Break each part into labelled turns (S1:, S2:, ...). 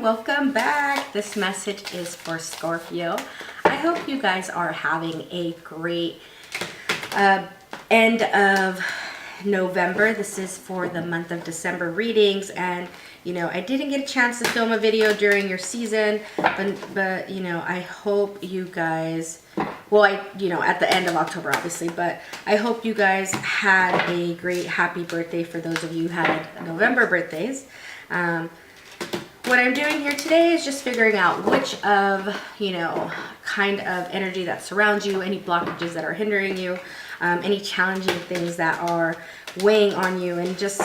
S1: and welcome back. This message is for Scorpio. I hope you guys are having a great end of November. This is for the month of December readings, and you know, I didn't get a chance to film a video during your season, but you know, I hope you guys, well, at the end of October obviously, but I hope you guys had a great happy birthday for those of you who had November birthdays. What I'm doing here today is just figuring out which of, kind of energy that surrounds you, any blockages that are hindering you, any challenging things that are weighing on you, and just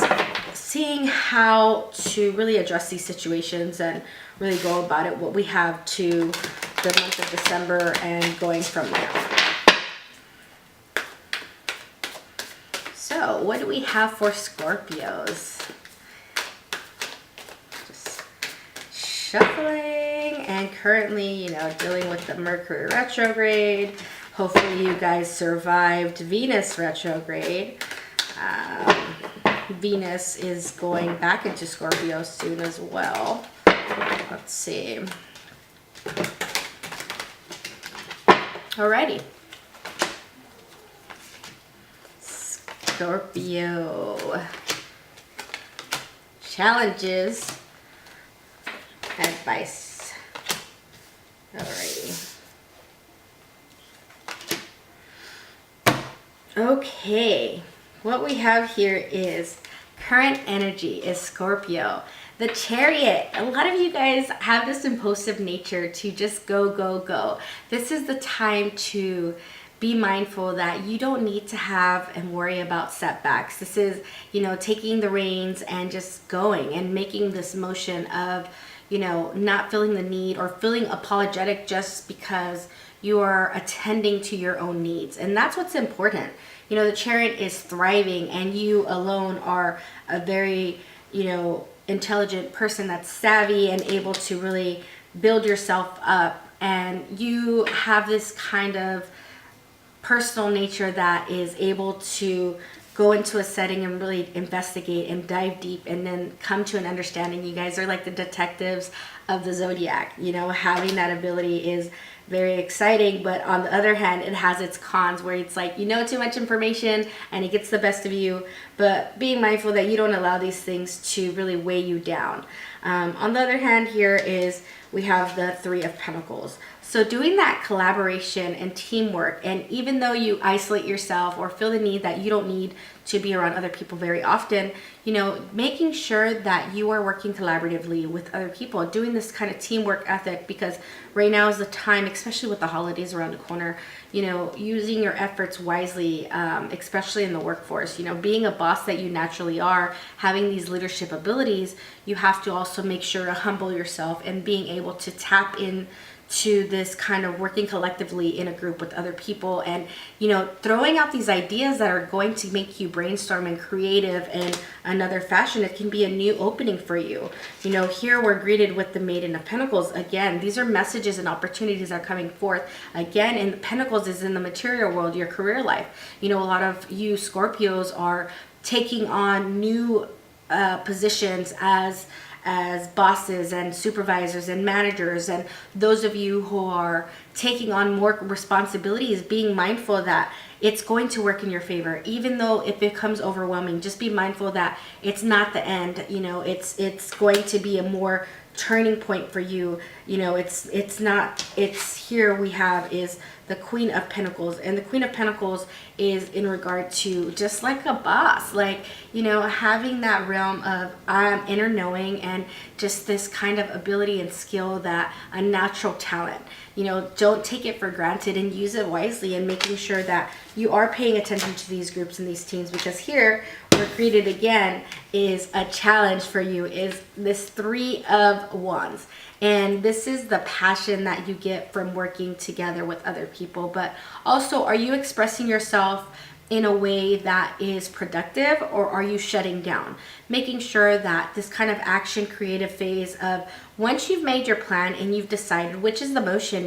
S1: seeing how to really address these situations and really go about it, what we have to the month of December and going from there. So what do we have for Scorpios? Shuffling, and currently, dealing with the Mercury retrograde. Hopefully you guys survived Venus retrograde. Venus is going back into Scorpio soon as well. Let's see. Alrighty. Scorpio. Challenges. Advice. Alrighty. Okay, what we have here is current energy is Scorpio. The Chariot. A lot of you guys have this impulsive nature to just go, go, go. This is the time to be mindful that you don't need to have and worry about setbacks. This is, taking the reins and just going and making this motion of, not feeling the need or feeling apologetic just because you are attending to your own needs. And that's what's important. The Chariot is thriving, and you alone are a very, intelligent person that's savvy and able to really build yourself up. And you have this kind of personal nature that is able to go into a setting and really investigate and dive deep and then come to an understanding. You guys are like the detectives of the zodiac. Having that ability is very exciting, but on the other hand, it has its cons where it's like, too much information and it gets the best of you, but being mindful that you don't allow these things to really weigh you down. On the other hand, here is we have the Three of Pentacles. So doing that collaboration and teamwork, and even though you isolate yourself or feel the need that you don't need to be around other people very often, making sure that you are working collaboratively with other people, doing this kind of teamwork ethic, because right now is the time, especially with the holidays around the corner, using your efforts wisely, especially in the workforce. Being a boss that you naturally are, having these leadership abilities, you have to also make sure to humble yourself and being able to tap in to this kind of working collectively in a group with other people, and throwing out these ideas that are going to make you brainstorm and creative in another fashion. It can be a new opening for you. Here we're greeted with the Maiden of Pentacles. Again, these are messages and opportunities that are coming forth. Again, in the Pentacles is in the material world, your career life. A lot of you Scorpios are taking on new positions as bosses and supervisors and managers, and those of you who are taking on more responsibilities, being mindful that it's going to work in your favor. Even though it becomes overwhelming, just be mindful that it's not the end. It's going to be a more turning point for you. It's here we have is the Queen of Pentacles, and the Queen of Pentacles is in regard to just like a boss, having that realm of inner knowing and just this kind of ability and skill, that a natural talent. Don't take it for granted and use it wisely, and making sure that you are paying attention to these groups and these teams, because here we're greeted again is a challenge for you, is this Three of Wands. And this is the passion that you get from working together with other people. But also, are you expressing yourself in a way that is productive, or are you shutting down? Making sure that this kind of action creative phase of once you've made your plan and you've decided which is the motion,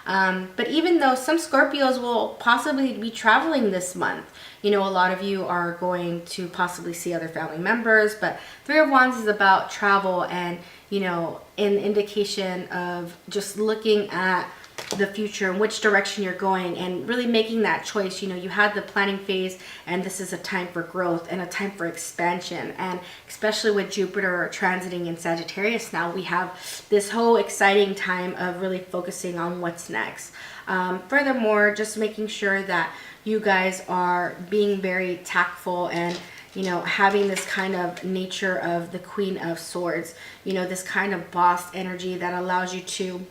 S1: but even though some Scorpios will possibly be traveling this month, You know, a lot of you are going to possibly see other family members, but Three of Wands is about travel and, you know, an indication of just looking at the future and which direction you're going and really making that choice. You know, you had the planning phase, and this is a time for growth and a time for expansion. And especially with Jupiter transiting in Sagittarius now, we have this whole exciting time of really focusing on what's next. Furthermore, just making sure that you guys are being very tactful and, you know, having this kind of nature of the Queen of Swords, you know, this kind of boss energy that allows you to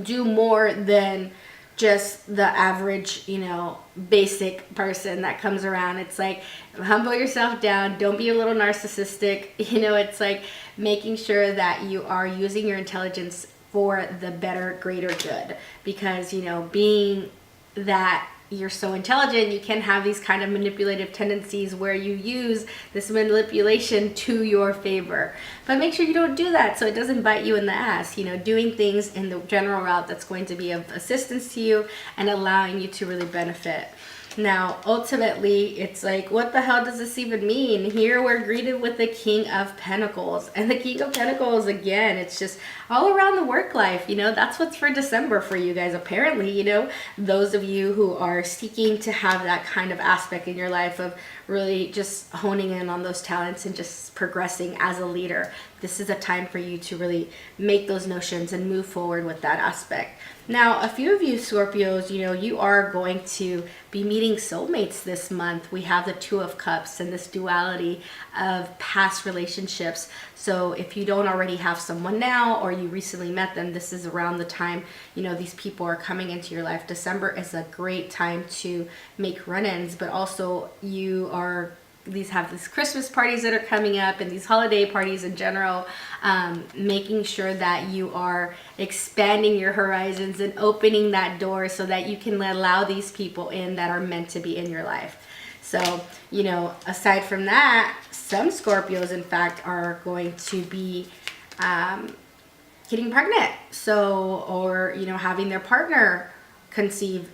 S1: do more than just the average, you know, basic person that comes around. It's like, humble yourself down, don't be a little narcissistic, you know. It's like making sure that you are using your intelligence for the better, greater good, because, you know, being that you're so intelligent, you can have these kind of manipulative tendencies where you use this manipulation to your favor. But make sure you don't do that so it doesn't bite you in the ass. You know, doing things in the general route that's going to be of assistance to you and allowing you to really benefit. Now, ultimately, it's like, what the hell does this even mean? Here we're greeted with the King of Pentacles. And the King of Pentacles, again, it's just all around the work life. You know, that's what's for December for you guys, apparently. You know, those of you who are seeking to have that kind of aspect in your life of really just honing in on those talents and just progressing as a leader. This is a time for you to really make those notions and move forward with that aspect. Now, a few of you Scorpios, you know, you are going to be meeting soulmates this month. We have the Two of Cups and this duality of past relationships. So if you don't already have someone now, or you recently met them, this is around the time, you know, these people are coming into your life. December is a great time to make run-ins, but also you are have these Christmas parties that are coming up and these holiday parties in general, making sure that you are expanding your horizons and opening that door so that you can allow these people in that are meant to be in your life. So, you know, aside from that, some Scorpios, in fact, are going to be getting pregnant. So, or, you know, having their partner conceive.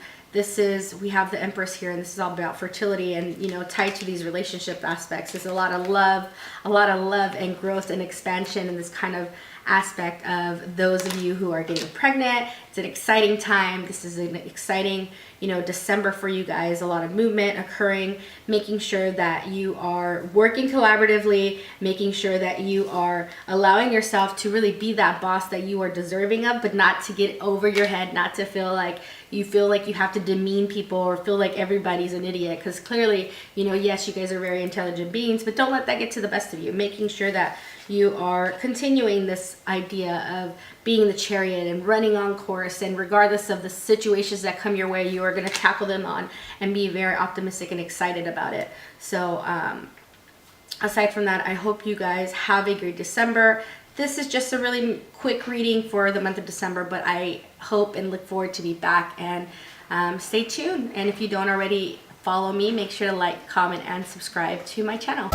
S1: We have the Empress here, and this is all about fertility, and, you know, tied to these relationship aspects. There's a lot of love and growth and expansion in this kind of aspect of those of you who are getting pregnant. It's an exciting time. This is an exciting, you know, December for you guys. A lot of movement occurring, making sure that you are working collaboratively, making sure that you are allowing yourself to really be that boss that you are deserving of, but not to get over your head, not to feel like you have to demean people or feel like everybody's an idiot, because clearly, you know, yes, you guys are very intelligent beings, but don't let that get to the best of you. Making sure that you are continuing this idea of being the Chariot and running on course, and regardless of the situations that come your way, you are going to tackle them on and be very optimistic and excited about it. So aside from that, I hope you guys have a great December. This is just a really quick reading for the month of December, but I hope and look forward to be back, and stay tuned. And if you don't already follow me, make sure to like, comment, and subscribe to my channel.